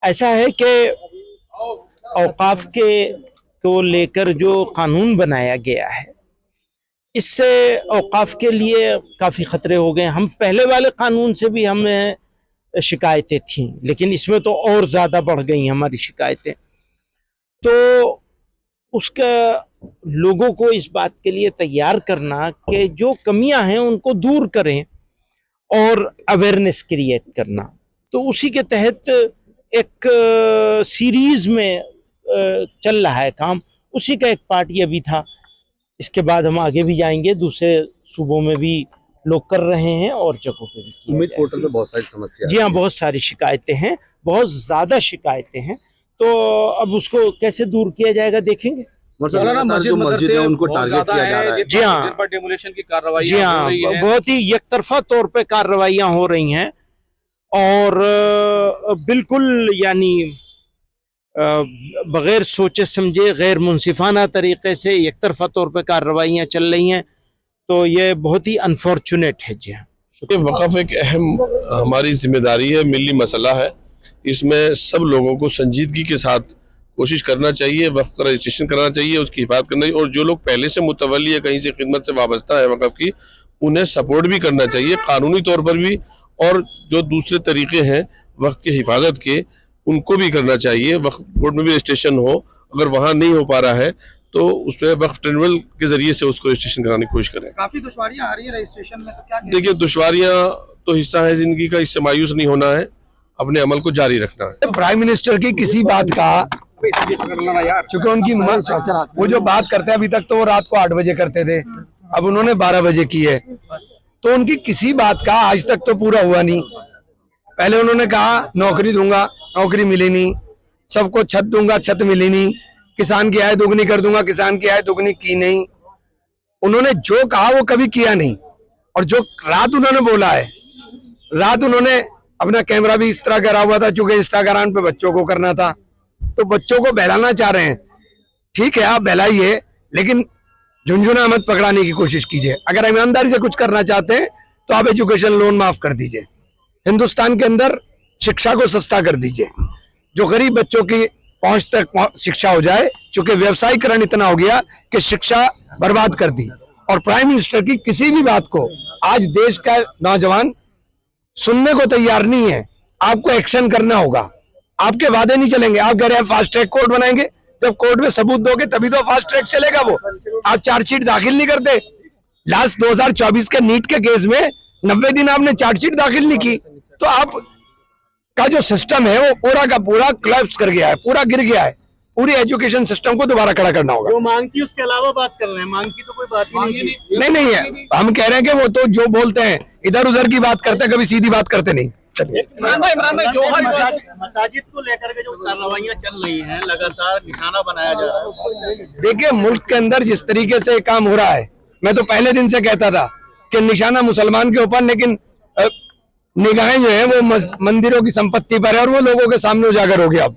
ऐसा है कि औकाफ के को लेकर जो कानून बनाया गया है, इससे औकाफ के लिए काफ़ी ख़तरे हो गए। हम पहले वाले कानून से भी हमें शिकायतें थीं, लेकिन इसमें तो और ज़्यादा बढ़ गई हमारी शिकायतें। तो उसका लोगों को इस बात के लिए तैयार करना कि जो कमियां हैं उनको दूर करें और अवेयरनेस क्रिएट करना, तो उसी के तहत एक सीरीज में चल रहा है काम। उसी का एक पार्ट ये भी था। इसके बाद हम आगे भी जाएंगे, दूसरे सूबों में भी लोग कर रहे हैं और जगहों पे भी। उम्मीद पोर्टल में बहुत सारी समस्याएं। जी हाँ, बहुत सारी शिकायतें हैं, बहुत ज्यादा शिकायतें हैं। तो अब उसको कैसे दूर किया जाएगा देखेंगे। जो मस्जिद है उनको टारगेट किया जा रहा है। जी हाँ, डेमोलिशन की कार्रवाई जी हाँ, बहुत ही एकतरफा तौर पे कार्रवाइयां हो रही हैं और बिल्कुल यानी बगैर सोचे समझे गैर मुंसिफाना तरीके से एकतरफा तौर पे कार्रवाइयां चल रही हैं। तो ये बहुत ही अनफॉर्चुनेट है। जी हाँ, वक़्फ़ एक अहम हमारी जिम्मेदारी है, मिली मसला है। इसमें सब लोगों को संजीदगी के साथ कोशिश करना चाहिए, वक़्फ़ का रजिस्ट्रेशन कराना चाहिए, उसकी हिफाजत करना चाहिए, और जो लोग पहले से मुतवल्ली है, कहीं से खिदमत से वाबस्ता है वक़्फ़ की, उन्हें सपोर्ट भी करना चाहिए कानूनी तौर पर भी, और जो दूसरे तरीके हैं वक़्फ़ की हिफाजत के उनको भी करना चाहिए। वक़्फ़ बोर्ड में भी रजिस्ट्रेशन हो, अगर वहाँ नहीं हो पा रहा है तो उसमें वक़्फ़ ट्रिब्यूनल के जरिए से उसको रजिस्ट्रेशन कराने की कोशिश करें। काफी दुश्वारियां आ रही है रजिस्ट्रेशन में, तो क्या देखिए, दुश्वारियां तो हिस्सा है जिंदगी का, इससे मायूस नहीं होना है, अपने अमल को जारी रखना है। प्राइम मिनिस्टर की किसी बात का, चूंकि उनकी वो जो बात करते हैं, अभी तक तो वो रात को 8 बजे करते थे, अब उन्होंने 12 बजे की है, तो उनकी किसी बात का आज तक तो पूरा हुआ नहीं। पहले उन्होंने कहा नौकरी दूंगा, नौकरी मिली नहीं, सबको छत दूंगा, छत मिली नहीं, किसान की आय दोगुनी कर दूंगा, किसान की आय दोगुनी की नहीं। उन्होंने जो कहा वो कभी किया नहीं, और जो रात उन्होंने बोला है, रात उन्होंने अपना कैमरा भी इस तरह करा हुआ था, चूंकि इंस्टाग्राम पे बच्चों को करना था, तो बच्चों को बहलाना चाह रहे हैं। ठीक है, आप बहलाइए, लेकिन झुनझुना मत पकड़ाने की कोशिश कीजिए। अगर ईमानदारी से कुछ करना चाहते हैं तो आप एजुकेशन लोन माफ कर दीजिए, हिंदुस्तान के अंदर शिक्षा को सस्ता कर दीजिए, जो गरीब बच्चों की पहुंच तक शिक्षा हो जाए, क्योंकि व्यवसायीकरण इतना हो गया कि शिक्षा बर्बाद कर दी। और प्राइम मिनिस्टर की किसी भी बात को आज देश का नौजवान सुनने को तैयार नहीं है। आपको एक्शन करना होगा, आपके वादे नहीं चलेंगे। आप कह रहे हैं फास्ट ट्रैक कोर्ट बनाएंगे, जब कोर्ट में सबूत दोगे तभी तो फास्ट ट्रैक चलेगा। वो आप चार्जशीट दाखिल नहीं करते। लास्ट 2024 के नीट के केस में 90 दिन आपने चार्जशीट दाखिल नहीं की, तो आप का जो सिस्टम है वो पूरा का पूरा कोलैप्स कर गया है, पूरा गिर गया है। पूरी एजुकेशन सिस्टम को दोबारा खड़ा करना होगा। जो मांग की उसके अलावा बात कर रहे हैं, मांग की तो कोई बात ही नहीं है। हम कह रहे हैं कि वो तो जो बोलते हैं इधर उधर की बात करते हैं, कभी सीधी बात करते नहीं। इमरान भाई, जोहर मसाजिद को लेकर के जो कार्रवाइयां चल रही हैं, लगातार निशाना बनाया जा रहा है। देखिए, मुल्क के अंदर जिस तरीके से काम हो रहा है, मैं तो पहले दिन से कहता था कि निशाना मुसलमान के ऊपर, लेकिन निगाहें जो है वो मंदिरों की संपत्ति पर है, और वो लोगों के सामने उजागर हो गया अब।